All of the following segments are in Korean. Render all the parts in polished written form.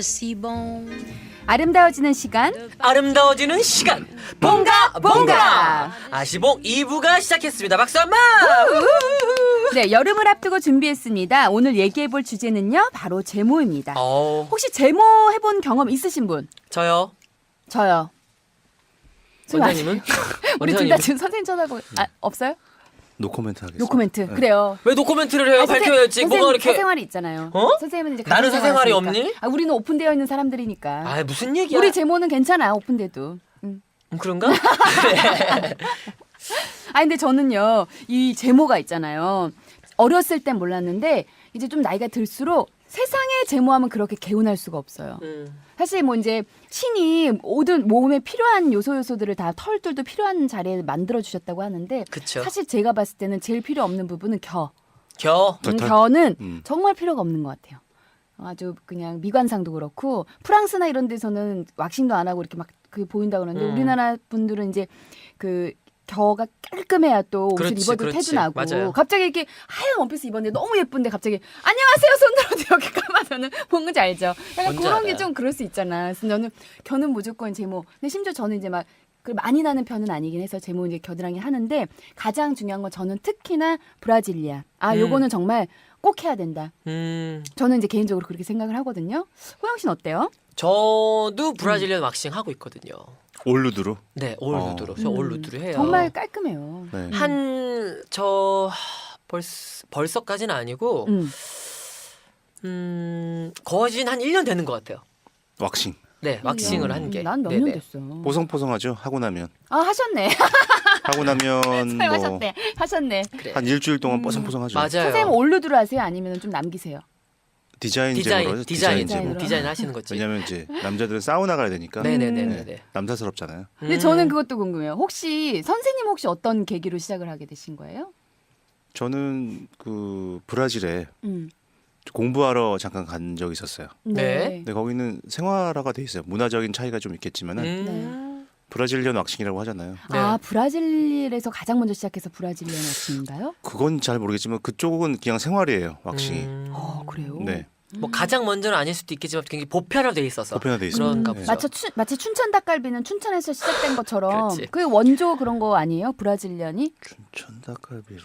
si bon. 아름다워지는 시간 아름다워지는 시간 봉가 봉가 아시봉 2부가 시작했습니다. 박수 한번. 네, 여름을 앞두고 준비했습니다. 오늘 얘기해볼 주제는요 바로 제모입니다. 혹시 제모 해본 경험 있으신 분? 저요. 저요. 원장님은? 우리 둘 다 지금 선생님 쳐다보고 없어요? 노코멘트 하겠습니다. 노코멘트. 네. 그래요. 왜 노코멘트를 해요? 밝혀야지. 뭐가 이렇게 사생활이 있잖아요. 어? 선생님은 이제 나는 사생활이 가정생활 없니? 하시니까. 우리는 오픈되어 있는 사람들이니까. 아 무슨 얘기야? 우리 제모는 괜찮아 오픈돼도. 그런가? 근데 저는요 이 제모가 있잖아요. 어렸을 땐 몰랐는데 이제 좀 나이가 들수록 세상에 제모하면 그렇게 개운할 수가 없어요. 사실 뭐 이제 신이 모든 몸에 필요한 요소들을 다 털들도 필요한 자리에 만들어 주셨다고 하는데 그쵸. 사실 제가 봤을 때는 제일 필요 없는 부분은 겨. 겨. 겨는 정말 필요가 없는 것 같아요. 아주 그냥 미관상도 그렇고 프랑스나 이런 데서는 왁싱도 안 하고 이렇게 막 그 보인다 그러는데 우리나라 분들은 이제 그 겨가 깔끔해야 또 옷을 그렇지, 입어도 그렇지. 태준하고 맞아요. 갑자기 이렇게 하얀 원피스 입었는데 너무 예쁜데 갑자기 안녕하세요 손들어도 이렇게 감아서는 뭔지 알죠? 약간 뭔지 그런 게 알아요. 좀 그럴 수 있잖아. 그래서 저는 겨는 무조건 제모. 근데 심지어 저는 이제 막 그 많이 나는 편은 아니긴 해서 제모 이제 겨드랑이 하는데 가장 중요한 건 저는 특히나 브라질리아. 요거는 정말 꼭 해야 된다. 저는 이제 개인적으로 그렇게 생각을 하거든요. 호영 씨는 어때요? 저도 브라질리언 왁싱 하고 있거든요. 올루드로. 네, 올루드로. 저 올루드로 해요. 정말 깔끔해요. 네. 벌써까지는 아니고 거진 한 1년 되는 것 같아요. 왁싱. 네, 왁싱을 한 게. 난 몇 년 네네. 됐어. 뽀송뽀송하죠. 하고 나면. 하셨네. 하고 나면 뭐 하셨네. 하셨네. 그래. 한 일주일 동안 뽀송뽀송하죠. 맞아요. 선생님 올루드로 하세요? 아니면 좀 남기세요? 디자인제로 하죠. 디자인 제모. 디자인 하시는 거지. 왜냐면 이제 남자들은 사우나 가야 되니까. 네네네네. 남사스럽잖아요. 근데 저는 그것도 궁금해요. 선생님 혹시 어떤 계기로 시작을 하게 되신 거예요? 저는 그 브라질에 음. 공부하러 잠깐 간 적이 있었어요. 네. 근데 거기는 생활화가 돼 있어요. 문화적인 차이가 좀 있겠지만은 브라질리언 왁싱이라고 하잖아요. 네. 브라질에서 가장 먼저 시작해서 브라질리언 왁싱인가요? 그건 잘 모르겠지만 그쪽은 그냥 생활이에요. 왁싱이. 그래요? 네. 뭐 가장 먼저는 아닐 수도 있겠지만 굉장히 보편화돼 있어서 보편화돼 있어요. 그런가 네. 보죠. 마치 춘천 닭갈비는 춘천에서 시작된 것처럼 그렇지. 그 원조 그런 거 아니에요? 브라질리언이? 춘천 닭갈비로.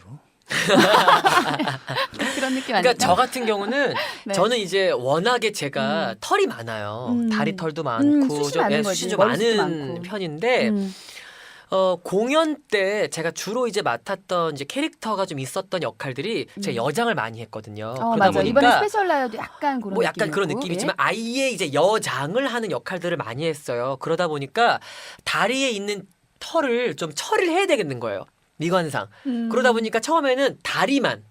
그런 느낌 아니에요? 그러니까 저 같은 경우는 네. 저는 이제 워낙에 제가 털이 많아요. 다리 털도 많고 숱이 좀 많은 예, 거지. 숱이 좀 머리숱도 많은 많고. 편인데 공연 때 제가 주로 이제 맡았던 이제 캐릭터가 좀 있었던 역할들이 제가 여장을 많이 했거든요. 그러다 맞아. 보니까 이번에 스페셜 라이어도 약간 그런 뭐 약간 그런 느낌이었고. 느낌이지만 아예 이제 여장을 하는 역할들을 많이 했어요. 그러다 보니까 다리에 있는 털을 좀 처리를 해야 되겠는 거예요. 미관상. 그러다 보니까 처음에는 다리만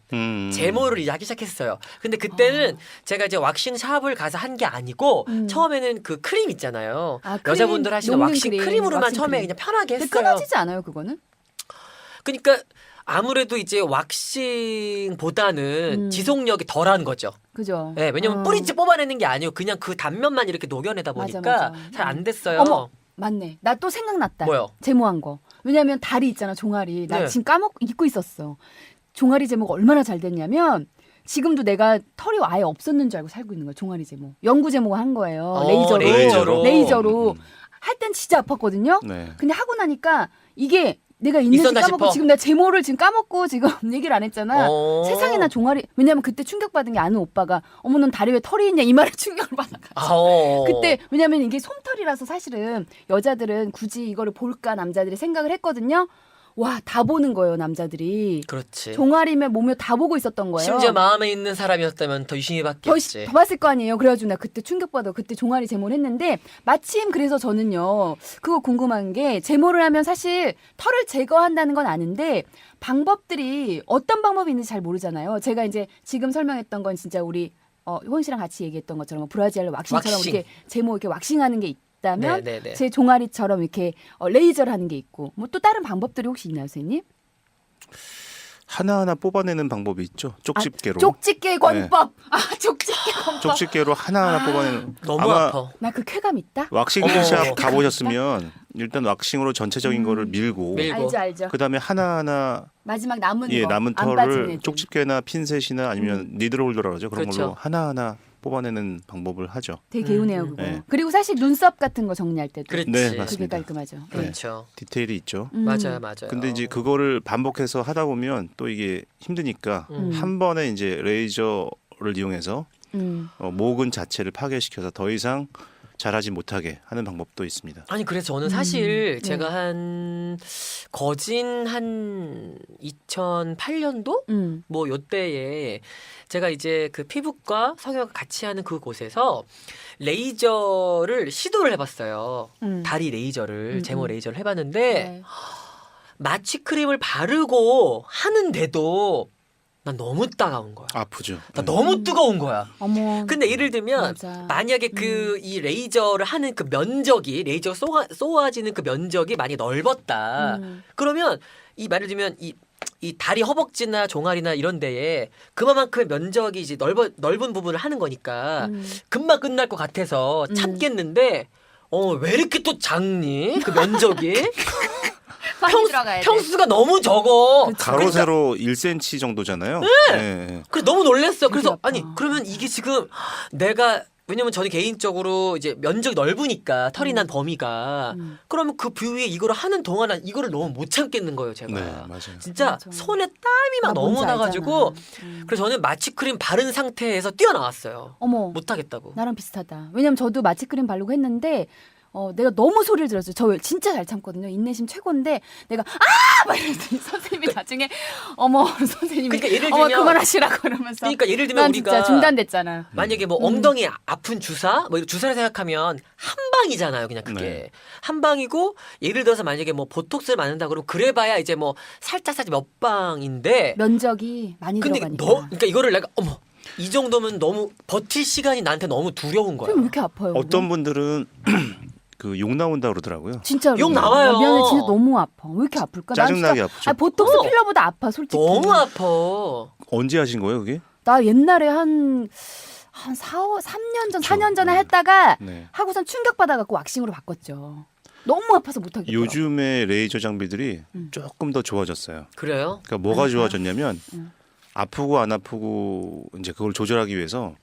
제모를 이제 하기 시작했어요. 근데 그때는 제가 이제 왁싱 샵을 가서 한 게 아니고 처음에는 그 크림 있잖아요. 크림, 여자분들 하시는 녹는 왁싱 크림, 크림으로만 왁싱 처음에 크림. 그냥 편하게 근데 했어요. 끊어지지 않아요, 그거는? 그러니까 아무래도 이제 왁싱보다는 지속력이 덜한 거죠. 그죠? 네, 왜냐면 뿌리째 뽑아내는 게 아니고 그냥 그 단면만 이렇게 녹여내다 보니까 맞아. 잘 안 됐어요. 어머, 맞네. 나 또 생각났다. 뭐요? 제모한 거. 왜냐면 다리 있잖아, 종아리. 나 네. 지금 잊고 있었어. 종아리 제모가 얼마나 잘 됐냐면 지금도 내가 털이 아예 없었는 줄 알고 살고 있는 거야. 종아리 제모. 영구 제모가 한 거예요. 레이저로. 레이저로. 할 땐 진짜 아팠거든요. 네. 근데 하고 나니까 이게 내가 있는지 있었나 까먹고 싶어. 지금 나 제모를 지금 까먹고 지금 얘기를 안 했잖아. 세상에 나 종아리. 왜냐면 그때 충격받은 게 아는 오빠가 어머 넌 다리 왜 털이 있냐 이 말에 충격을 받아가지고. 그때 왜냐면 이게 솜털이라서 사실은 여자들은 굳이 이거를 볼까 남자들이 생각을 했거든요. 와, 다 보는 거예요, 남자들이. 그렇지. 종아리면 몸에 다 보고 있었던 거예요. 심지어 마음에 있는 사람이었다면 더 유심히 봤겠지. 더 봤을 거 아니에요. 그래가지고 나 그때 충격받아. 그때 종아리 제모를 했는데 마침 그래서 저는요. 그거 궁금한 게 제모를 하면 사실 털을 제거한다는 건 아는데 방법들이 어떤 방법이 있는지 잘 모르잖아요. 제가 이제 지금 설명했던 건 진짜 우리 호은 씨랑 같이 얘기했던 것처럼 브라질 왁싱처럼 왁싱. 이렇게 제모 이렇게 왁싱하는 게 있다면 네네네. 제 종아리처럼 이렇게 레이저를 하는 게 있고 뭐 또 다른 방법들이 혹시 있나요, 선생님? 하나하나 뽑아내는 방법이 있죠. 쪽집게로. 쪽집게 권법. 쪽집게 권법. 쪽집게로 하나하나 뽑아내는. 너무 아마 아파. 나 그 쾌감 있다. 왁싱샵 가보셨으면 일단 왁싱으로 전체적인 거를 밀고 밀고. 알죠. 그다음에 하나하나 마지막 남은 예 거. 남은 안 빠지는 털을 애들. 쪽집게나 핀셋이나 아니면 니드홀더라 그러죠. 그런 그렇죠. 걸로 하나하나 뽑아내는 방법을 하죠. 되게 개운해요 그거. 네. 그리고 사실 눈썹 같은 거 정리할 때도 그렇지. 네, 그게 맞습니다. 깔끔하죠. 네. 그렇죠. 디테일이 있죠. 맞아요, 맞아요. 근데 이제 그거를 반복해서 하다 보면 또 이게 힘드니까 음. 한 번에 이제 레이저를 이용해서 모근 자체를 파괴시켜서 더 이상 자라지 못하게 하는 방법도 있습니다. 아니 그래서 저는 사실 네. 제가 한 거진 한 2008년도 뭐 요때에 제가 이제 그 피부과 성형외과 같이 하는 그곳에서 레이저를 시도를 해봤어요. 다리 레이저를 제모 레이저를 해봤는데 네. 마취 크림을 바르고 하는데도 난 너무 따가운 거야. 아프죠. 나 네. 너무 뜨거운 거야. 어머. 근데 예를 들면 맞아. 만약에 그 이 레이저를 하는 그 면적이 레이저 쏘아지는 그 면적이 많이 넓었다. 그러면 이 예를 들면 이 다리 허벅지나 종아리나 이런 데에 그만큼의 면적이 이제 넓은 부분을 하는 거니까 금방 끝날 것 같아서 참겠는데 왜 이렇게 또 작니? 그 면적이 많이 들어가야 돼. 평수가 너무 적어. 가로 세로 1cm 정도잖아요. 네. 그래서 너무 놀랐어. 그래서 아파. 아니 그러면 이게 지금 내가 왜냐면 저는 개인적으로 이제 면적이 넓으니까 털이 난 범위가 그러면 그 부위에 이거를 하는 동안은 이거를 너무 못 참겠는 거예요, 제가. 네, 맞아요. 진짜 맞아. 손에 땀이 막 나 너무 뭔지 나가지고 알잖아. 그래서 저는 마취크림 바른 상태에서 뛰어나왔어요. 어머. 못 하겠다고. 나랑 비슷하다. 왜냐면 저도 마취크림 바르고 했는데 내가 너무 소리를 들었어요. 저 진짜 잘 참거든요. 인내심 최고인데 내가 막 이랬더니 선생님이 나중에 어머 선생님이 그러니까 예를 어머 들면 그만하시라고 그러면서 그러니까 예를 들면 난 우리가 진짜 중단됐잖아. 만약에 뭐 엉덩이 아픈 주사 뭐 이런 주사를 생각하면 한 방이잖아요, 그냥 그게 네. 한 방이고 예를 들어서 만약에 뭐 보톡스를 맞는다 그러면 그래봐야 이제 뭐 살짝 몇 방인데 면적이 많이 근데 들어가니까. 그러니까 이거를 내가 어머 이 정도면 너무 버틸 시간이 나한테 너무 두려운 거야. 그럼 왜 이렇게 아파요? 어떤 분들은 그 욕 나온다 그러더라고요. 진짜로 욕 나와요. 나 미안해 진짜 너무 아파. 왜 이렇게 아플까? 난 짜증나게 진짜- 아프죠. 보톡스 필러보다 아파 솔직히. 너무 아파. 언제 하신 거예요, 그게? 나 옛날에 한 3년 전, 4년 전에 했다가 네. 하고선 충격받아갖고 왁싱으로 바꿨죠. 너무 아파서 못하겠더라고. 요즘의 레이저 장비들이 조금 더 좋아졌어요. 그래요? 그러니까 뭐가 좋아졌냐면 아프고 안 아프고 이제 그걸 조절하기 위해서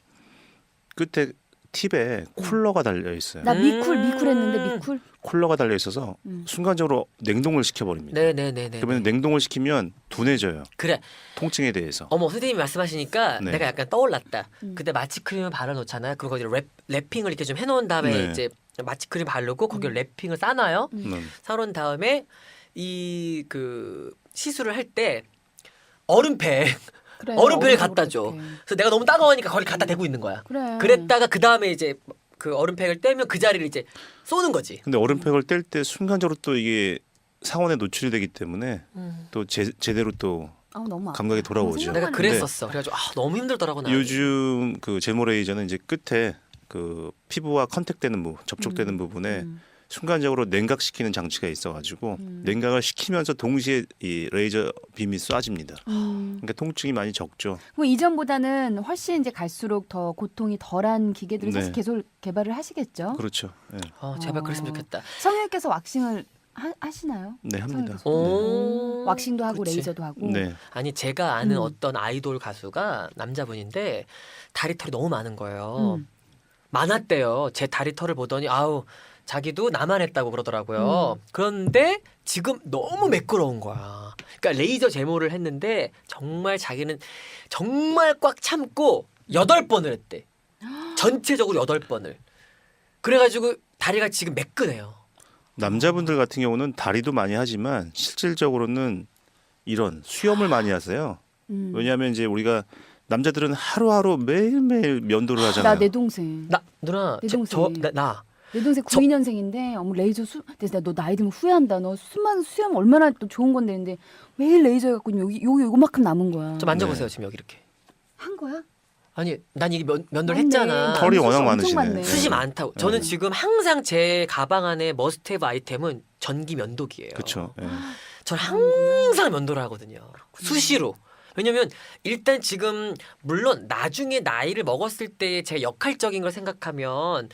끝에 팁에 쿨러가 달려 있어요. 나 미쿨 했는데 미쿨. 쿨러가 달려 있어서 순간적으로 냉동을 시켜버립니다. 네네네네. 그러면 냉동을 시키면 둔해져요. 그래. 통증에 대해서. 어머 선생님이 말씀하시니까 네. 내가 약간 떠올랐다. 그때 마취크림을 바르놓잖아요. 그리고 이제 랩핑을 이렇게 좀 해놓은 다음에 네. 이제 마취크림 바르고 거기에 랩핑을 싸놔요. 싸놓은 다음에 이 그 시술을 할 때 얼음팩 그래, 얼음팩을 얼음팩으로 갖다 줘. 어떡해. 그래서 내가 너무 따가우니까 거기 갖다 대고 있는 거야. 그래. 그랬다가 그 다음에 이제 그 얼음팩을 떼면 그 자리를 이제 쏘는 거지. 근데 얼음팩을 뗄 때 순간적으로 또 이게 상온에 노출이 되기 때문에 또 제대로 또 아우, 너무 아파. 감각이 돌아오죠. 내가 생각만 그랬었어. 그래가지고 너무 힘들더라고 나. 요즘 그 제모 레이저는 이제 끝에 그 피부와 컨택되는 접촉되는 부분에 순간적으로 냉각시키는 장치가 있어가지고 냉각을 시키면서 동시에 이 레이저 빔이 쏴집니다. 그러니까 통증이 많이 적죠. 그럼 이전보다는 훨씬 이제 갈수록 더 고통이 덜한 기계들을 네. 사실 계속 개발을 하시겠죠. 그렇죠. 네, 제발 그랬으면 좋겠다. 성형외과에서 왁싱을 하시나요? 네 합니다. 오. 왁싱도 하고 그치. 레이저도 하고. 네. 아니 제가 아는 어떤 아이돌 가수가 남자분인데 다리털이 너무 많은 거예요. 많았대요. 제 다리털을 보더니 아우 자기도 나만 했다고 그러더라고요. 그런데 지금 너무 매끄러운 거야. 그러니까 레이저 제모를 했는데 정말 자기는 정말 꽉 참고 8번을 했대. 전체적으로 8번을. 그래가지고 다리가 지금 매끈해요. 남자분들 같은 경우는 다리도 많이 하지만 실질적으로는 이런 수염을 많이 하세요. 왜냐하면 이제 우리가 남자들은 하루하루 매일매일 면도를 하잖아요. 나 내 동생. 누나 내 동생. 나 내 동생 92년생인데 어머 레이저 그래서 너 나이 들면 후회한다. 너 수염 얼마나 또 좋은 건데 근데 매일 레이저 해갖고 여기 요만큼 남은 거야. 좀 만져보세요 지금 여기 이렇게. 한 거야? 아니 난 이게 면도를 맞네. 했잖아. 털이 워낙 엄청 많으시네. 많네. 숱이 많다고. 저는 지금 항상 제 가방 안에 머스트헤브 아이템은 전기 면도기예요. 그렇죠. 예. 전 항상 면도를 하거든요. 수시로. 왜냐면 일단 지금 물론 나중에 나이를 먹었을 때 제 역할적인 걸 생각하면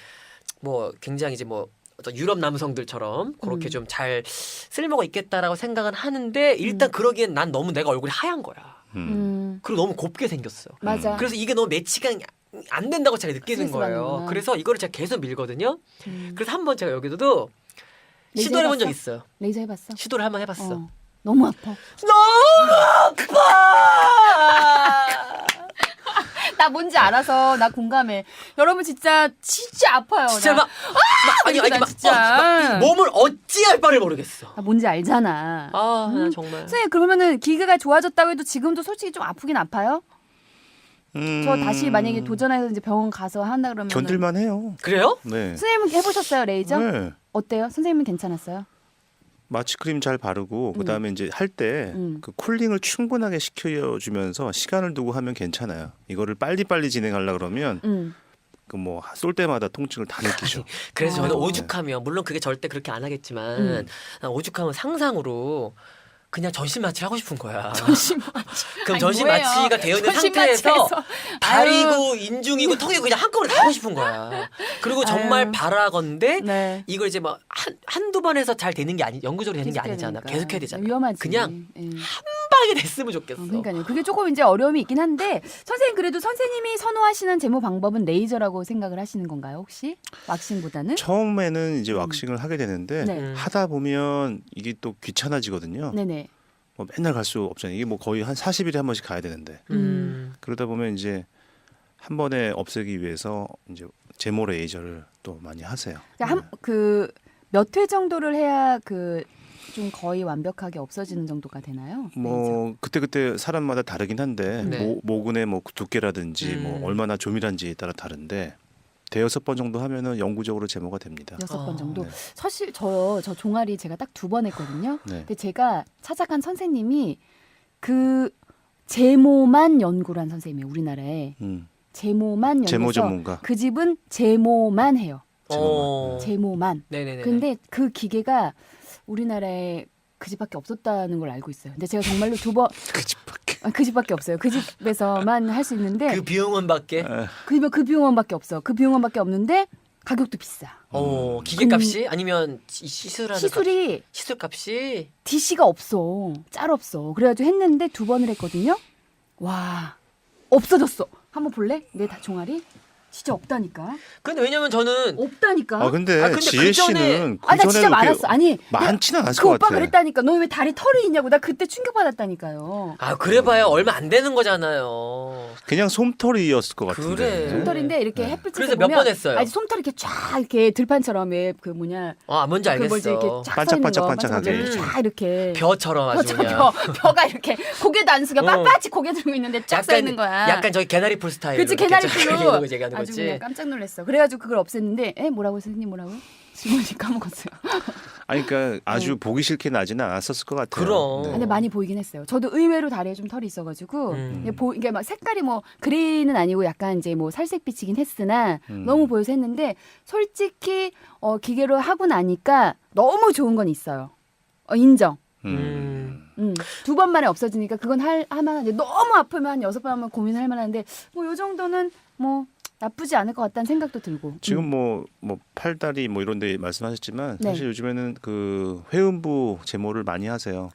뭐 굉장히 이제 뭐 어떤 유럽 남성들처럼 그렇게 좀 잘 쓸모가 있겠다라고 생각은 하는데 일단 그러기엔 난 너무 내가 얼굴이 하얀 거야. 그리고 너무 곱게 생겼어. 맞아. 그래서 이게 너무 매치가 안 된다고 제가 느끼는 스트레스 거예요. 받는구나. 그래서 이거를 제가 계속 밀거든요. 음. 그래서 한번 제가 여기서도 레이저 시도를 해본 적 해봤어? 있어요. 레이저 해봤어? 시도를 한번 해봤어. 너무 아파. 너무 아파. 나 뭔지 알아서 나 공감해. 여러분 진짜 아파요. 진짜 나. 아니 난 막 진짜. 몸을 어찌할 바를 모르겠어. 나 뭔지 알잖아. 나 정말. 선생님 그러면은 기계가 좋아졌다고 해도 지금도 솔직히 좀 아프긴 아파요? 저 다시 만약에 도전해서 이제 병원 가서 한다 그러면 견딜만 해요. 그래요? 네. 선생님은 해보셨어요 레이저? 네. 어때요? 선생님은 괜찮았어요? 마취크림 잘 바르고 그다음에 이제 할 때 그 쿨링을 충분하게 시켜주면서 시간을 두고 하면 괜찮아요. 이거를 빨리빨리 진행하려 그러면 그 뭐 쏠 때마다 통증을 다 느끼죠. 그래서 저는 아. 오죽하면 물론 그게 절대 그렇게 안 하겠지만 난 오죽하면 상상으로 그냥 전신 마취를 하고 싶은 거야. 그럼 아니, 전신 뭐예요? 마취가 되어 있는 전신 상태에서 마취에서. 다리고 인중이고 턱이고 그냥 한꺼번에 다 하고 싶은 거야. 그리고 정말 아유. 바라건대 네. 이걸 이제 막 한두 번 해서 잘 되는 게 아니 영구적으로 되는 게 계속 해야 아니잖아. 되니까. 계속 해야 되잖아. 위험하지. 그냥 예. 한 방에 됐으면 좋겠어. 그러니까요. 그게 조금 이제 어려움이 있긴 한데 선생님 그래도 선생님이 선호하시는 제모 방법은 레이저라고 생각을 하시는 건가요 혹시? 왁싱보다는? 처음에는 이제 왁싱을 하게 되는데 네. 하다 보면 이게 또 귀찮아지거든요. 네네. 뭐 맨날 갈 수 없잖아요. 이게 뭐 거의 한 40일에 한 번씩 가야 되는데 그러다 보면 이제 한 번에 없애기 위해서 이제 제모 레이저를 또 많이 하세요. 그 몇 회 정도를 해야 그 좀 거의 완벽하게 없어지는 정도가 되나요? 레이저? 뭐 그때 사람마다 다르긴 한데 네. 모근의 뭐 두께라든지 뭐 얼마나 조밀한지에 따라 다른데 대여섯 번 정도 하면은 영구적으로 제모가 됩니다. 6번 정도. 네. 사실 저 종아리 제가 딱 2번 했거든요. 네. 근데 제가 찾아간 선생님이 그 제모만 연구를 한 선생님이에요. 우리나라에. 제모만 제모 연구해서 전문가. 그 집은 제모만 해요. 어. 제모만. 네네네. 근데 그 기계가 우리나라에 그 집밖에 없었다는 걸 알고 있어요. 근데 제가 정말로 2번 그 집밖에. 그 집밖에 없어요. 그 집에서만 할 수 있는데 그 비용원밖에. 그 비용원밖에 없어. 그 비용원밖에 없는데 가격도 비싸. 기계값이 아니면 시술하는 시술이 시술값이 DC가 없어. 짤 없어. 그래가지고 했는데 2번을 했거든요. 와 없어졌어. 한번 볼래? 내 다 종아리? 진짜 없다니까. 근데 왜냐면 저는 없다니까. 아 근데 근데 지혜 그 전에- 씨는 나 진짜 많았어. 아니 많지는 않았을 그 것 오빠 같아. 그랬다니까. 너 왜 다리 털이 있냐고. 나 그때 충격받았다니까요. 그래봐야 얼마 안 되는 거잖아요. 그냥 솜털이었을 것 같은데. 그래. 솜털인데 이렇게 네. 햇빛에서 그래서 몇 보면 번 했어요? 아니 솜털 이렇게 쫙 이렇게 들판처럼 왜 그 뭐냐 뭔지 그 뭐지 이렇게 알겠어. 쫙 서 있는 거 반짝반짝반짝하게. 반짝반짝 쫙 이렇게 벼처럼 아주 그냥. 벼가 이렇게 고개도 안 숙여 빳빳이 고개 들고 있는데 쫙 서 있는 거야. 약간 저기 개나리 풀 스타일. 그치 개나리 풀로 아주 아주 그냥 깜짝 놀랐어. 그래가지고 그걸 없앴는데 뭐라고 선생님 뭐라고? 질문이 까먹었어요. 아니 그러니까 아주 보기 싫게 나지는 않았었을 것 같아요. 그럼. 네. 근데 많이 보이긴 했어요. 저도 의외로 다리에 좀 털이 있어가지고 이게 막 색깔이 뭐 그레이는 아니고 약간 이제 뭐 살색빛이긴 했으나 너무 보여서 했는데 솔직히 기계로 하고 나니까 너무 좋은 건 있어요. 인정. 2번 만에 없어지니까 그건 할만한데 너무 아프면 한 6번 하면 고민할 만한데 뭐 요 정도는 뭐 나쁘지 않을 것 같다는 생각도 들고. 지금 뭐 팔다리 뭐 이런 데 말씀하셨지만 네. 사실 요즘에는 그 회음부 제모를 많이 하세요.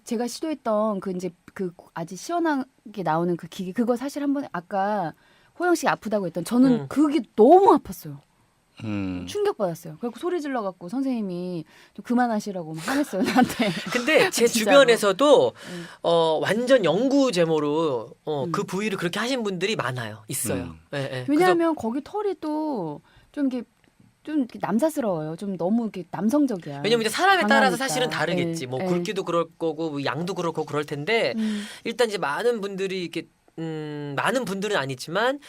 제가 시도했던 그 이제 그 아주 시원하게 나오는 그 기계 그거 사실 한번 아까 호영 씨가 아프다고 했던 저는 그게 너무 아팠어요. 충격받았어요. 그래서 소리 질러갖고 선생님이 좀 그만하시라고 막 화냈어요 나한테. 근데 제 진짜로. 주변에서도 완전 영구 제모로 그 부위를 그렇게 하신 분들이 많아요. 있어요. 예, 예. 왜냐하면 거기 털이 또 좀 이렇게 남사스러워요. 좀 너무 이렇게 남성적이야. 왜냐면 이제 사람에 따라서 강하니까. 사실은 다르겠지. 예, 뭐 예. 굵기도 그럴 거고 뭐 양도 그렇고 그럴 텐데 일단 이제 많은 분들이 이렇게 많은 분들은 아니지만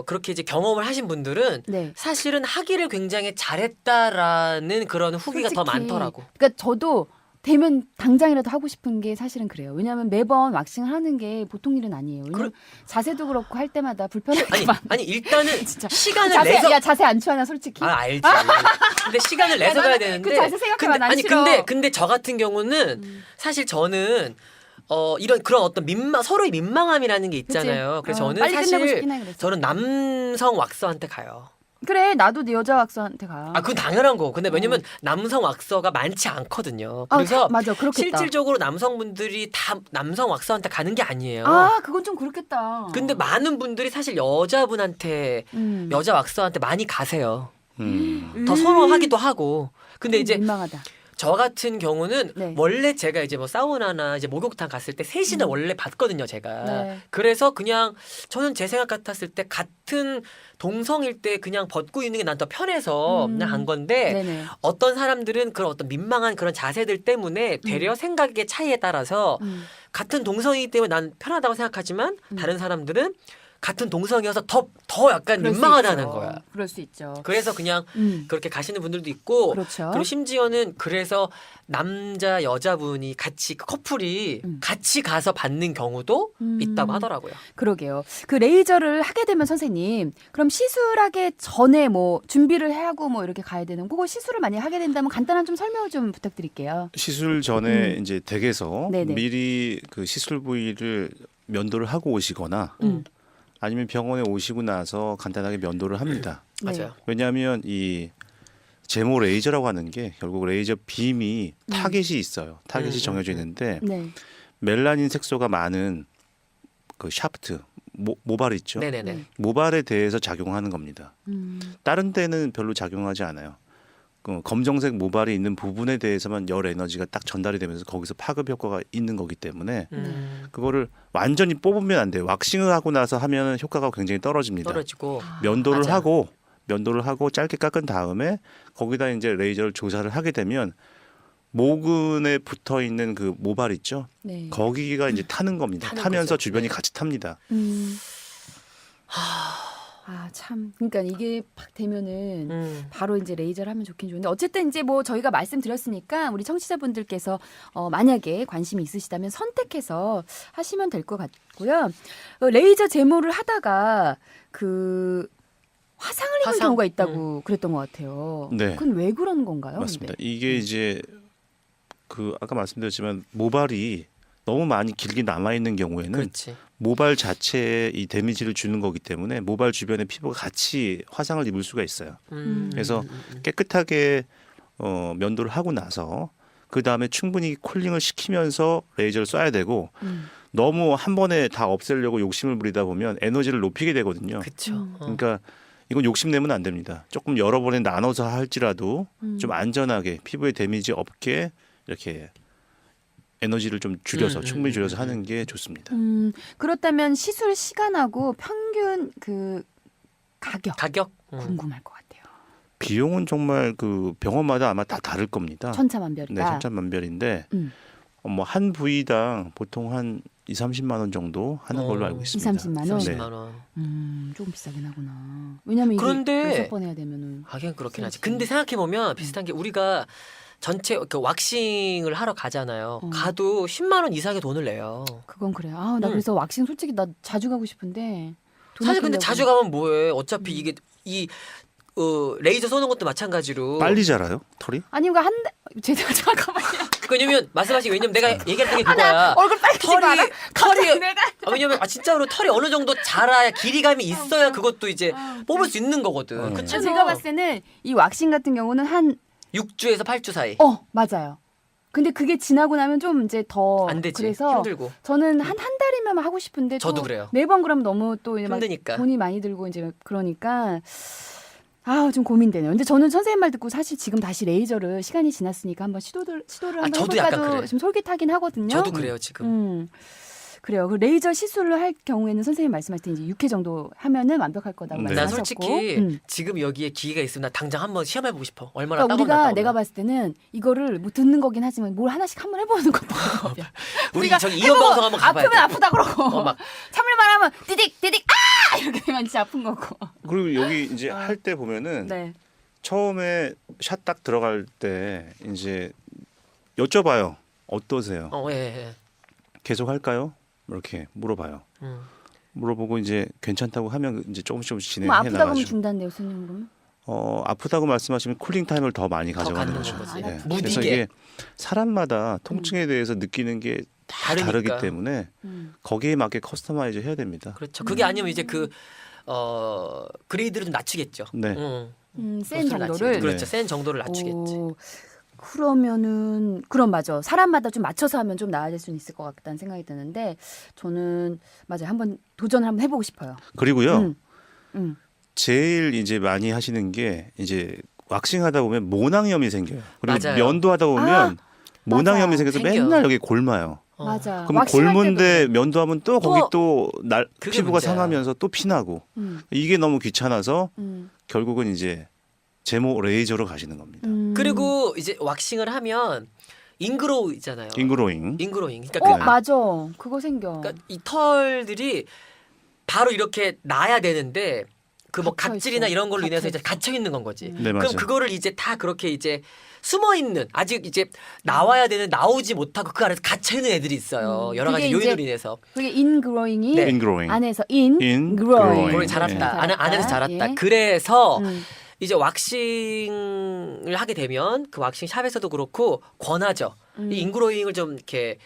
그렇게 이제 경험을 하신 분들은 네. 사실은 하기를 굉장히 잘했다라는 그런 후기가 더 솔직히, 많더라고. 그러니까 저도 되면 당장이라도 하고 싶은 게 사실은 그래요. 왜냐하면 매번 왁싱을 하는 게 보통 일은 아니에요. 왜냐면 자세도 그렇고 할 때마다 불편하게 아니 일단은 진짜. 시간을 내서 자세 안 취하냐 솔직히. 알지. 근데 시간을 내서 가야 되는데. 그 자세 생각하면 안 싫어. 근데 저 같은 경우는 사실 저는 이런 그런 어떤 서로의 민망함이라는 게 있잖아요. 그치? 그래서 저는 빨리 끝내고 사실 싶긴 해, 그래서. 저는 남성 왁서한테 가요. 그래 나도 네 여자 왁서한테 가. 아, 그건 당연한 거. 근데 왜냐면 남성 왁서가 많지 않거든요. 그래서 맞아 그렇겠다. 실질적으로 남성분들이 다 남성 왁서한테 가는 게 아니에요. 그건 좀 그렇겠다. 근데 많은 분들이 사실 여자분한테 여자 왁서한테 많이 가세요. 더 선호하기도 하고. 근데 이제 민망하다. 저 같은 경우는 네. 원래 제가 이제 뭐 사우나나 이제 목욕탕 갔을 때 셋이나 원래 봤거든요, 제가. 네. 그래서 그냥 저는 제 생각 같았을 때 같은 동성일 때 그냥 벗고 있는 게 난 더 편해서 그냥 한 건데 네네. 어떤 사람들은 그런 어떤 민망한 그런 자세들 때문에 되려 생각의 차이에 따라서 같은 동성이기 때문에 난 편하다고 생각하지만 다른 사람들은 같은 동성이어서 더 약간 그럴 수 민망하다는 있죠. 거야. 그럴 수 있죠. 그래서 그냥 음. 그렇게 가시는 분들도 있고 그렇죠. 그리고 심지어는 그래서 남자 여자분이 같이 커플이 같이 가서 받는 경우도 있다고 하더라고요. 그러게요. 그 레이저를 하게 되면 선생님, 그럼 시술하기 전에 뭐 준비를 하고 뭐 이렇게 가야 되는 거고 시술을 만약에 하게 된다면 간단한 좀 설명을 좀 부탁드릴게요. 시술 전에 이제 댁에서 네네. 미리 그 시술 부위를 면도를 하고 오시거나 아니면 병원에 오시고 나서 간단하게 면도를 합니다. 네. 맞아요. 왜냐하면 이 제모 레이저라고 하는 게 결국 레이저 빔이 타겟이 있어요. 타겟이 정해져 있는데 네. 멜라닌 색소가 많은 그 샤프트 모발 있죠. 네네네. 모발에 대해서 작용하는 겁니다. 다른 데는 별로 작용하지 않아요. 그 검정색 모발이 있는 부분에 대해서만 열 에너지가 딱 전달이 되면서 거기서 파급 효과가 있는 거기 때문에 그거를 완전히 뽑으면 안 돼요. 왁싱을 하고 나서 하면 효과가 굉장히 떨어집니다. 떨어지고 면도를 맞아. 하고 짧게 깎은 다음에 거기다 이제 레이저를 조사를 하게 되면 모근에 붙어 있는 그 모발 있죠. 네. 거기가 이제 타는 겁니다. 타는 타면서 거죠. 주변이 네. 같이 탑니다. 참. 그러니까 이게 팍 되면은 바로 이제 레이저를 하면 좋긴 좋은데 어쨌든 이제 뭐 저희가 말씀드렸으니까 우리 청취자분들께서 만약에 관심이 있으시다면 선택해서 하시면 될 것 같고요. 레이저 제모를 하다가 그 화상을 입은 화상? 경우가 있다고 그랬던 것 같아요. 네. 그건 왜 그런 건가요? 맞습니다. 근데? 이게 이제 그 아까 말씀드렸지만 모발이 너무 많이 길게 남아 있는 경우에는 그렇지. 모발 자체에 이 데미지를 주는 거기 때문에 모발 주변의 피부가 같이 화상을 입을 수가 있어요. 그래서 깨끗하게 면도를 하고 나서 그 다음에 충분히 쿨링을 시키면서 레이저를 쏴야 되고 너무 한 번에 다 없애려고 욕심을 부리다 보면 에너지를 높이게 되거든요. 그렇죠. 그러니까 이건 욕심내면 안 됩니다. 조금 여러 번에 나눠서 할지라도 좀 안전하게 피부에 데미지 없게 이렇게 에너지를 좀 줄여서 충분히 줄여서 하는 게 좋습니다. 그렇다면 시술 시간하고 평균 그 가격 궁금할 것 같아요. 비용은 정말 그 병원마다 아마 다 다를 겁니다. 천차만별이다. 네, 천차만별인데 음. 뭐 한 부위당 보통 한 2-30만 원 정도 하는 걸로 알고 있습니다. 2-30만 원? 네. 30만 원. 조금 비싸긴 하구나. 왜냐면 이게 그런데 6번 해야 되면은 하긴 그렇긴 하지. 그렇지. 근데 생각해 보면 비슷한 게 우리가 전체 그 왁싱을 하러 가잖아요. 가도 10만 원 이상의 돈을 내요. 그건 그래요. 나 그래서 왁싱 솔직히 나 자주 가고 싶은데 돈 사실 근데 아끼려고. 자주 가면 뭐해? 어차피 이게 이 레이저 쏘는 것도 마찬가지로. 빨리 자라요? 털이? 아니 이거 한 달. 제가 잠깐만요. 왜냐면 말씀하신 왜냐면 내가 얘기했던 게 그거야. 얼굴 빨개지고 알아? 털이 내가 왜냐면 진짜로 털이 어느 정도 자라야 길이감이 있어야 그것도 이제 뽑을 수 있는 거거든. 그치? 제가 봤을 때는 이 왁싱 같은 경우는 한 6주에서 8주 사이. 맞아요. 근데 그게 지나고 나면 좀 이제 더 안 되지. 그래서 힘들고. 저는 한 달이면 하고 싶은데 저도 또 그래요. 매번 그러면 너무 또 이제 막 힘드니까. 돈이 많이 들고 이제 그러니까 좀 고민되네요. 근데 저는 선생님 말 듣고 사실 지금 다시 레이저를 시간이 지났으니까 한번 시도를 한번 저도 약간 해볼까도 그래. 지금 솔깃하긴 하거든요. 저도 그래요 지금. 그래요. 그 레이저 시술을 할 경우에는 선생님 말씀하실 때 이제 6회 정도 하면은 완벽할 거다고 네. 난 말씀하셨고. 솔직히 지금 여기에 기회가 있으면 나 당장 한번 시험해보고 싶어. 얼마나 그러니까 따가운지. 우리가 내가 봤을 때는 이거를 뭐 듣는 거긴 하지만 뭘 하나씩 한번 해보는 것도 방법이야. 우리 우리가 저기 이런 방송 한번 가봐야 아프면 돼. 아프다 그러고 막. 참을만 하면 디딕 이렇게 되면 진짜 아픈 거고. 그리고 여기 이제 할 때 보면은 네. 처음에 샷 딱 들어갈 때 이제 여쭤봐요. 어떠세요? 예. 계속 할까요? 이렇게 물어봐요. 물어보고 이제 괜찮다고 하면 이제 조금씩 뭐 진행해 아프다 그러면 나가죠. 준다는데요, 선생님 그러면? 아프다고 말씀하시면 쿨링 타임을 더 많이 가져가는 갖는 거죠. 거지. 네. 무디게. 그래서 이게 사람마다 통증에 대해서 느끼는 게 다 다르니까. 다르기 때문에 거기에 맞게 커스터마이즈 해야 됩니다. 그렇죠. 그게 아니면 이제 그레이드를 좀 낮추겠죠. 네. 센 도수를 정도를. 낮추겠죠. 그렇죠. 네. 센 정도를 낮추겠지. 오, 그러면은 그럼 맞아. 사람마다 좀 맞춰서 하면 좀 나아질 수는 있을 것 같다는 생각이 드는데 저는 맞아요. 한번 도전을 한번 해보고 싶어요. 그리고요. 음, 음. 제일 이제 많이 하시는 게 이제 왁싱하다 보면 모낭염이 생겨요. 그리고 맞아요. 면도하다 보면 모낭염이 맞아. 생겨서 생겨. 맨날 여기 골마요. 맞아. 그럼 왁싱할 골문데 때도 면도하면 또 거기 또 그게 피부가 문제야. 상하면서 또 피나고 음, 이게 너무 귀찮아서 음, 결국은 이제 제모 레이저로 가시는 겁니다. 그리고 이제 왁싱을 하면 잉그로우 있잖아요. 잉그로잉. 잉그로잉. 그러니까 어 그, 맞아. 그거 생겨. 그러니까 이 털들이 바로 이렇게 나야 되는데 그 뭐 갇혀 각질이나 있어. 이런 걸로 인해서 갇혀 이제 있어. 갇혀 있는 건 거지. 네, 맞아요. 그럼 그거를 이제 다 그렇게 이제 숨어 있는 아직 이제 나와야 되는 나오지 못하고 그 안에서 갇혀 있는 애들이 있어요. 여러 가지 그게 요인으로 이제 인해서. 그게 인그로잉이 네. 잉그로잉. 안에서 인그로잉. 인그로잉. 그걸 잘했다. 네. 안에서 잘했다. 예. 그래서 음. 이제 왁싱을 하게 되면 그 왁싱 샵에서도 그렇고 권하죠. 이 인그로잉을 좀 이렇게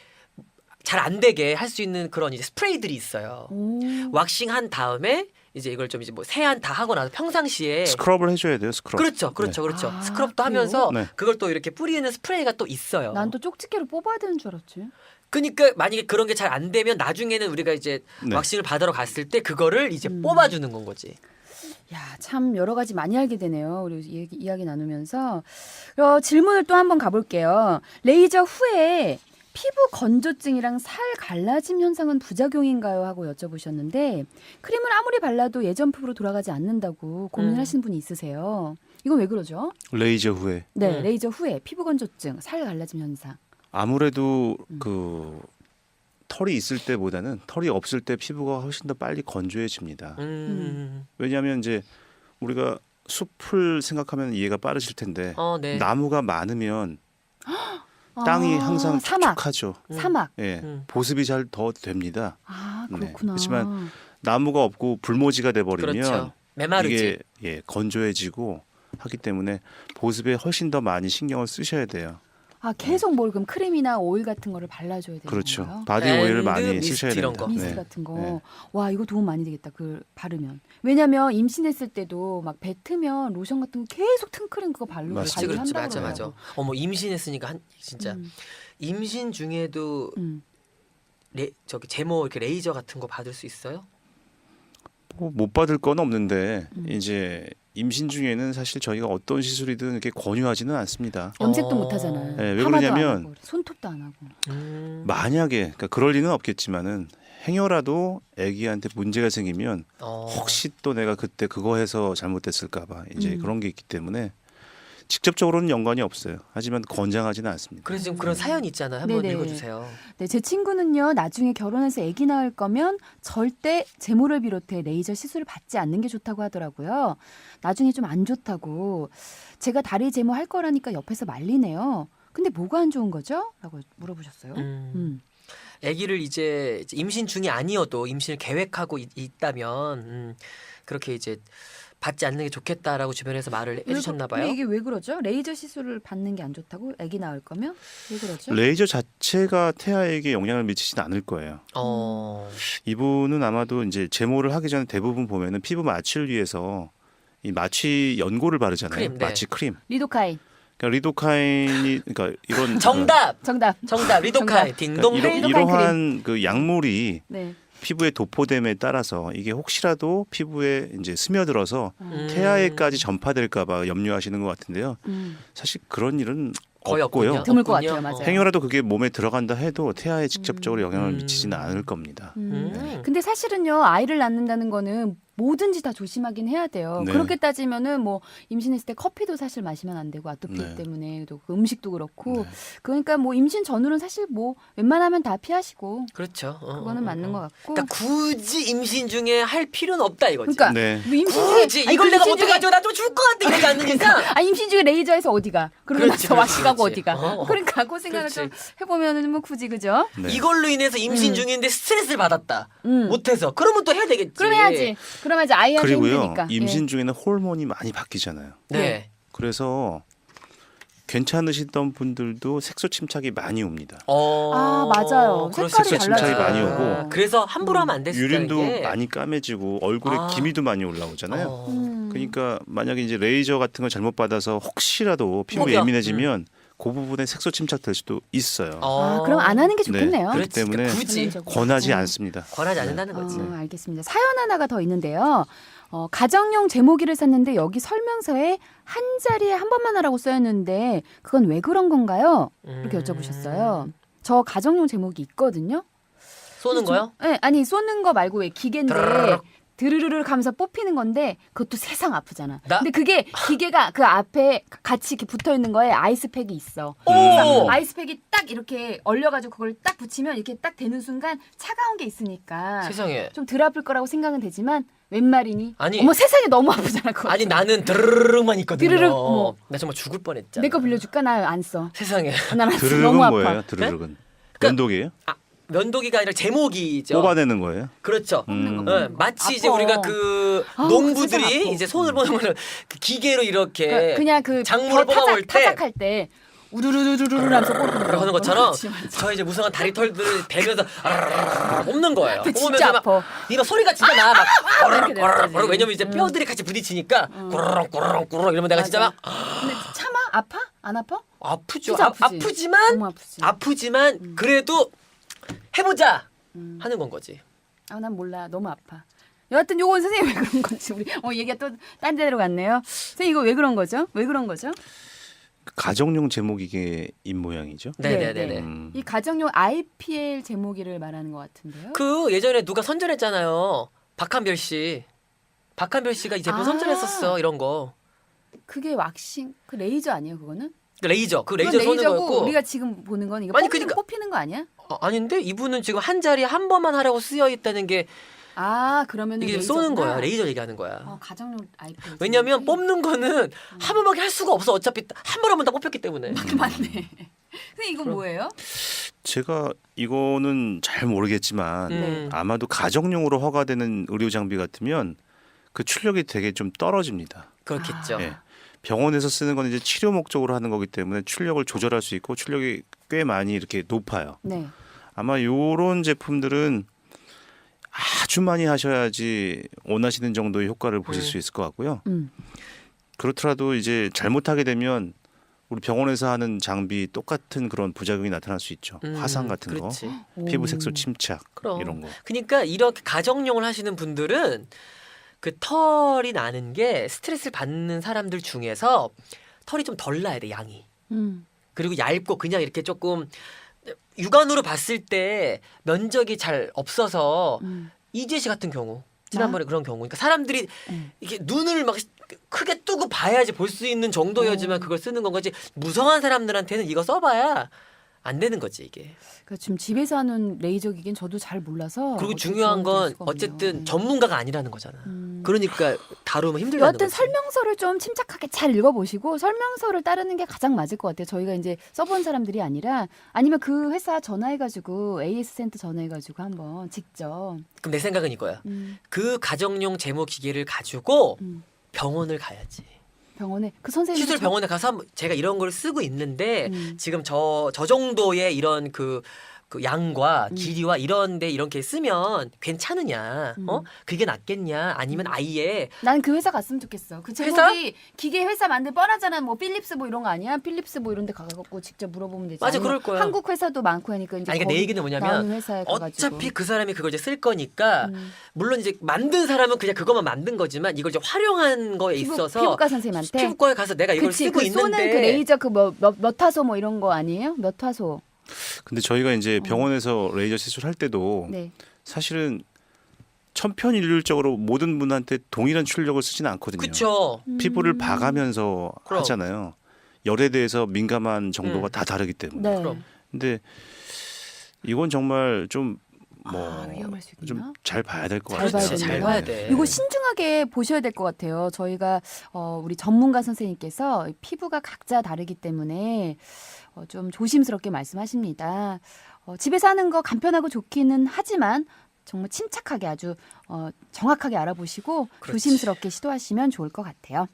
잘 안 되게 할 수 있는 그런 이제 스프레이들이 있어요. 오. 왁싱한 다음에 이제 이걸 좀 이제 뭐 세안 다 하고 나서 평상시에 스크럽을 해줘야 돼요. 스크럽. 그렇죠, 그렇죠, 그렇죠. 아, 스크럽도 그래요? 하면서 네. 그걸 또 이렇게 뿌리는 스프레이가 또 있어요. 난 또 쪽집게로 뽑아야 되는 줄 알았지. 그러니까 만약에 그런 게 잘 안 되면 나중에는 우리가 이제 네. 왁싱을 받으러 갔을 때 그거를 이제 뽑아주는 건 거지. 야, 참 여러 가지 많이 알게 되네요. 우리 이야기 나누면서 질문을 또 한번 가볼게요. 레이저 후에 피부 건조증이랑 살 갈라짐 현상은 부작용인가요? 하고 여쭤보셨는데 크림을 아무리 발라도 예전 피부로 돌아가지 않는다고 고민하시는 분이 있으세요. 이건 왜 그러죠? 레이저 후에 네, 레이저 후에 피부 건조증, 살 갈라짐 현상. 아무래도 그 털이 있을 때보다는 털이 없을 때 피부가 훨씬 더 빨리 건조해집니다. 왜냐하면 이제 우리가 숲을 생각하면 이해가 빠르실 텐데 네. 나무가 많으면 땅이 항상 사막, 촉촉하죠. 사막. 예, 음. 보습이 잘 더 됩니다. 아, 네. 그렇구나. 그렇지만 나무가 없고 불모지가 돼 버리면 그렇죠. 메마르지. 이게 건조해지고 하기 때문에 보습에 훨씬 더 많이 신경을 쓰셔야 돼요. 아, 계속 뭘 그럼 크림이나 오일 같은 거를 발라줘야 되는 그렇죠. 건가요? 바디 오일을 앤드 많이 미스트 쓰셔야 이런 됩니다. 거. 미스트 네. 같은 거. 네. 와, 이거 도움 많이 되겠다. 그 바르면. 왜냐면 임신했을 때도 막 뱉으면 로션 같은 거 계속 팅크림 그거 바르고 맞지, 그렇지, 그렇지, 관리한다고 맞아, 맞아. 그러더라고. 어머 임신했으니까 진짜 음. 임신 중에도 음. 저기 제모 이렇게 레이저 같은 거 받을 수 있어요? 못 받을 건 없는데 음. 이제 임신 중에는 사실 저희가 어떤 시술이든 이렇게 권유하지는 않습니다. 염색도 어. 못 하잖아요. 네, 왜 파마도 그러냐면 안 하고, 손톱도 안 하고. 만약에 그러니까 그럴 리는 없겠지만은 행여라도 아기한테 문제가 생기면 혹시 또 내가 그때 그거 해서 잘못됐을까봐 이제 그런 게 있기 때문에 직접적으로는 연관이 없어요. 하지만 권장하지는 않습니다. 그래서 지금 그런 사연이 있잖아요. 한번 네네. 읽어주세요. 네, 제 친구는요. 나중에 결혼해서 아기 낳을 거면 절대 제모를 비롯해 레이저 시술을 받지 않는 게 좋다고 하더라고요. 나중에 좀 안 좋다고. 제가 다리 제모 할 거라니까 옆에서 말리네요. 근데 뭐가 안 좋은 거죠? 라고 물어보셨어요. 아기를 이제 임신 중이 아니어도 임신을 계획하고 있다면 그렇게 이제 받지 않는 게 좋겠다라고 주변에서 말을 해주셨나 봐요. 근데 이게 왜 그러죠? 레이저 시술을 받는 게 안 좋다고? 아기 낳을 거면? 왜 그러죠? 레이저 자체가 태아에게 영향을 미치진 않을 거예요. 이분은 아마도 이제 제모를 하기 전에 대부분 보면은 피부 마취를 위해서 이 마취 연고를 바르잖아요. 크림, 네. 마취 크림. 리도카인. 그러니까 리도카인이 그러니까 이런 정답 정답. 리도카인 딩동. 그러니까 이러한 그 약물이 네. 피부의 도포됨에 따라서 이게 혹시라도 피부에 이제 스며들어서 태아에까지 전파될까봐 염려하시는 것 같은데요. 사실 그런 일은 거의 없고요. 없군요. 드물 것 없군요. 같아요, 맞아요. 행여라도 그게 몸에 들어간다 해도 태아에 직접적으로 영향을 미치지는 않을 겁니다. 근데 사실은요, 아이를 낳는다는 거는 뭐든지 다 조심하긴 해야 돼요. 네. 그렇게 따지면은 뭐 임신했을 때 커피도 사실 마시면 안 되고 아토피 네. 때문에 또 그 음식도 그렇고 네. 그러니까 뭐 임신 전후는 사실 뭐 웬만하면 다 피하시고 그렇죠. 그거는 맞는 것 같고. 그러니까 굳이 임신 중에 할 필요는 없다 이거지. 그러니까 네. 뭐 임신 중에 굳이 아니, 이걸 그 내가 임신 못 해가지고 나도 죽을 것 같아 이러지 않는 이상. 아 임신 중에 레이저에서 어디가? 그러고 그렇지, 나서 그렇지, 왁시 가고 그렇지. 어디가? 그러니까 그 생각을 좀 해보면은 뭐 굳이 그죠? 네. 이걸로 인해서 임신 중인데 스트레스를 받았다. 음. 못해서 그러면 또 해야 되겠지. 그럼 해야지. 그러면 이제 아이한테 그리고요 힘드니까. 임신 예. 중에는 호르몬이 많이 바뀌잖아요. 네. 그래서 괜찮으시던 분들도 색소 침착이 많이 옵니다. 아, 맞아요. 그럴 수 색깔이 있겠다. 침착이 많이 달라져요. 오고. 그래서 함부로 하면 안 됐을 유린도 게 많이 까매지고 얼굴에 아. 기미도 많이 올라오잖아요. 어. 그러니까 만약에 이제 레이저 같은 걸 잘못 받아서 혹시라도 피부 혹여. 예민해지면 그 부분에 색소 침착될 수도 있어요. 아, 그럼 안 하는 게 좋겠네요. 그렇기 때문에 굳이 권하지 않습니다. 권하지 않는다는 거지. 알겠습니다. 사연 하나가 더 있는데요. 가정용 제모기를 샀는데 여기 설명서에 한 자리에 한 번만 하라고 써있는데 그건 왜 그런 건가요? 이렇게 여쭤보셨어요. 저 가정용 제모기 있거든요. 쏘는 거요? 네, 아니 쏘는 거 말고 왜 기계인데 드르륵. 드르르르 가면서 뽑히는 건데 그것도 세상 아프잖아. 나- 근데 그게 기계가 그 앞에 같이 이렇게 붙어 있는 거에 아이스팩이 있어. 오! 아이스팩이 딱 이렇게 얼려가지고 그걸 딱 붙이면 이렇게 딱 되는 순간 차가운 게 있으니까 세상에. 좀 덜 아플 거라고 생각은 되지만 웬 말이니? 아니. 어머 세상에 너무 아프잖아 그거. 아니 나는 드르르륵만 있거든요. 드르륵, 어머. 나 정말 죽을 뻔했잖아. 내 거 빌려줄까? 나 안 써. 세상에. 난 안 써. 드르륵은 너무 아파. 뭐예요? 드르륵은 그러니까- 면도기예요? 면도기가 아니라 제모기죠. 뽑아내는 거예요? 그렇죠. 뽑는 거. 네, 마치 이제 아파. 우리가 그 아우, 세상 농부들이 아파. 이제 손을 보는 거는 그 기계로 이렇게 그러니까 그냥 그 작물을 벼 뽑아올 때 타작할 때 우르르르르르 하면서 뽑는 거. 하는 것처럼 그렇지, 맞아. 저 이제 무성한 다리털들을 대면서 뽑는 거예요. 근데 진짜 뽑으면서 막 아파. 이거 소리가 진짜 나 막 이렇게 되는 거지. 왜냐면 이제 뼈들이 같이 부딪히니까 꾸르렁 꾸르렁 꾸르렁 이러면 내가 진짜 막 근데 참아? 아파? 안 아파? 아프죠. 진짜 아프지. 아프지만 너무 아프지. 아프지만 그래도 해보자 하는 건 거지. 아, 난 몰라. 너무 아파. 여하튼 요건 선생님 왜 그런 건지 우리 얘기가 또 딴 데로 갔네요. 선생님 이거 왜 그런 거죠? 왜 그런 거죠? 가정용 제모기계인 모양이죠. 네네네네. 이 가정용 IPL 제모기를 말하는 것 같은데요. 그 예전에 누가 선전했잖아요. 박한별 씨. 박한별 씨가 이 제품 아. 선전했었어 이런 거. 그게 왁싱, 그 레이저 아니에요 그거는? 그 레이저, 그 그건 레이저 쏘는 레이저고 거였고. 우리가 지금 보는 건 이거 아니, 뽑히는 거 아니야? 아닌데 이분은 지금 한 자리에 한 번만 하라고 쓰여 있다는 게 아 그러면 이게 레이저구나. 쏘는 거야. 레이저 얘기하는 거야. 가정용 IPL. 왜냐면 제모기? 뽑는 거는 한 번밖에 할 수가 없어. 어차피 한 번 하면 다 뽑혔기 때문에. 맞네. 근데 이건 뭐예요? 제가 이거는 잘 모르겠지만 음. 아마도 가정용으로 허가되는 의료 장비 같으면 그 출력이 되게 좀 떨어집니다. 그렇겠죠. 예. 병원에서 쓰는 건 이제 치료 목적으로 하는 거기 때문에 출력을 조절할 수 있고 출력이 꽤 많이 이렇게 높아요. 네. 아마 요런 제품들은 아주 많이 하셔야지 원하시는 정도의 효과를 보실 수 있을 것 같고요. 그렇더라도 이제 잘못하게 되면 우리 병원에서 하는 장비 똑같은 그런 부작용이 나타날 수 있죠. 화상 같은 그렇지. 거, 피부 색소 침착 그럼. 이런 거. 그러니까 이렇게 가정용을 하시는 분들은 그 털이 나는 게 스트레스를 받는 사람들 중에서 털이 좀 덜 나야 돼, 양이. 그리고 얇고 그냥 이렇게 조금 육안으로 봤을 때 면적이 잘 없어서 이재 씨 같은 경우 지난번에 그런 경우 그러니까 사람들이 이렇게 눈을 막 크게 뜨고 봐야지 볼 수 있는 정도여지만 그걸 쓰는 건 거지 무성한 사람들한테는 이거 써봐야 안 되는 거지 이게. 그러니까 지금 집에서 하는 레이저 기계는 저도 잘 몰라서. 그리고 어떻게 중요한 조언을 건 드릴 수가 없네요. 어쨌든 전문가가 아니라는 거잖아. 그러니까 다루면 힘들다는 여하튼 거지. 설명서를 좀 침착하게 잘 읽어보시고 설명서를 따르는 게 가장 맞을 것 같아요. 저희가 이제 써본 사람들이 아니라 아니면 그 회사 전화해가지고 AS 센터 전화해가지고 한번 직접. 그럼 내 생각은 이거야. 음, 그 가정용 제모 기계를 가지고 음. 병원을 가야지. 병원에 그 선생님 시술 병원에 가서 한번 제가 이런 걸 쓰고 있는데 음. 지금 저 정도의 이런 그 양과 음. 길이와 이런데 이렇게 쓰면 괜찮으냐? 그게 낫겠냐? 아니면 아예 난 그 회사 갔으면 좋겠어. 그 제목이 기계 회사 만들 뻔하잖아. 뭐 필립스 뭐 이런 거 아니야? 필립스 뭐 이런 데 가갖고 직접 물어보면 되지. 맞아, 아니면 그럴 거야. 한국 회사도 많고 하니까 이제 아니, 그러니까 내 거기 얘기는 뭐냐면 나오는 회사에 가가지고. 어차피 그 사람이 그걸 이제 쓸 거니까 물론 이제 만든 사람은 그냥 그것만 만든 거지만 이걸 이제 활용한 거에 있어서 피부과 선생님한테. 피부과에 가서 내가 이걸 그치, 쓰고 그 쏘는 있는데 그 레이저 그 몇 화소 뭐 이런 거 아니에요? 몇 화소? 근데 저희가 이제 병원에서 레이저 시술할 때도 네. 사실은 천편일률적으로 모든 분한테 동일한 출력을 쓰지는 않거든요. 그렇죠. 피부를 봐가면서 그럼. 하잖아요. 열에 대해서 민감한 정도가 다 다르기 때문에. 네. 그럼. 근데 이건 정말 좀 위험할 수 있구나. 좀 잘 봐야 될 것 잘 같아요. 봐야 그렇지, 잘 되는구나. 봐야 돼. 이거 신중하게 보셔야 될 것 같아요. 저희가 우리 전문가 선생님께서 피부가 각자 다르기 때문에 좀 조심스럽게 말씀하십니다. 집에서 하는 거 간편하고 좋기는 하지만 정말 침착하게 아주 정확하게 알아보시고 그렇지. 조심스럽게 시도하시면 좋을 것 같아요.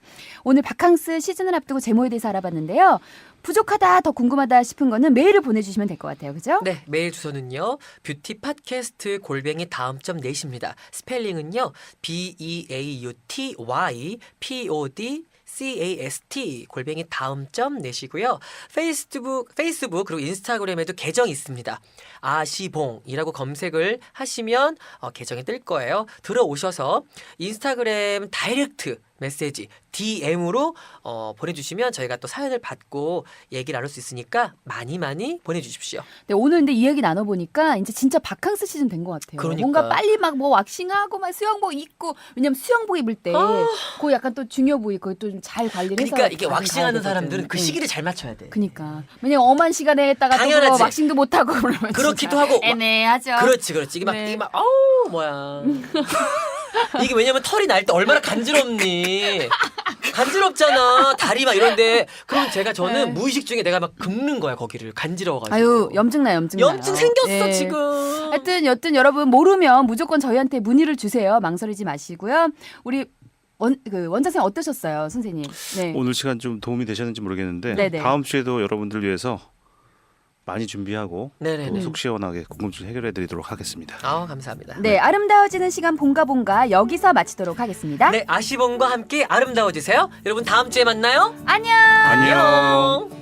오늘 바캉스 시즌을 앞두고 제모에 대해서 알아봤는데요. 부족하다, 더 궁금하다 싶은 거는 메일을 보내주시면 될 것 같아요. 그죠? 네, 메일 주소는요. 뷰티팟캐스트 다음점 넷입니다. 스펠링은요. BEAUTY PODCAST 다음점 넷이고요. 페이스북 그리고 인스타그램에도 계정이 있습니다. 아시봉이라고 검색을 하시면 계정이 뜰 거예요. 들어오셔서 인스타그램 다이렉트 메시지 DM으로 보내주시면 저희가 또 사연을 받고 얘기를 나눌 수 있으니까 많이 보내주십시오. 네, 오늘 근데 이 얘기 나눠보니까 이제 진짜 바캉스 시즌 된 것 같아요. 그러니까. 뭔가 빨리 막 뭐 왁싱하고 막 수영복 입고 왜냐면 수영복 입을 때 그 약간 또 중요 부위 그거 또 잘 관리를 해서 그러니까 이게 가긴 왁싱하는 가야 되거든. 사람들은 그 네. 시기를 잘 맞춰야 돼. 그니까 왜냐면 엄한 시간에 했다가 또 당연하지. 그거 왁싱도 못하고 그러면 그렇기도 진짜 하고 애매하죠. 그렇지. 네. 이게 막 아우 뭐야. 이게 왜냐면 털이 날 때 얼마나 간지럽니. 간지럽잖아. 다리 막 이런데. 그럼 저는 네. 무의식 중에 내가 막 긁는 거야 거기를 간지러워가지고. 아유 염증 나요. 염증 생겼어 예. 지금. 하여튼 여튼 여러분 모르면 무조건 저희한테 문의를 주세요. 망설이지 마시고요. 우리 원장님 어떠셨어요, 선생님? 네. 오늘 시간 좀 도움이 되셨는지 모르겠는데 네네. 다음 주에도 여러분들 위해서 많이 준비하고 네네네. 또 속 시원하게 궁금증 해결해드리도록 하겠습니다. 감사합니다. 네, 아름다워지는 시간 본가 여기서 마치도록 하겠습니다. 네, 아시봉과 함께 아름다워지세요. 여러분 다음 주에 만나요. 안녕. 안녕.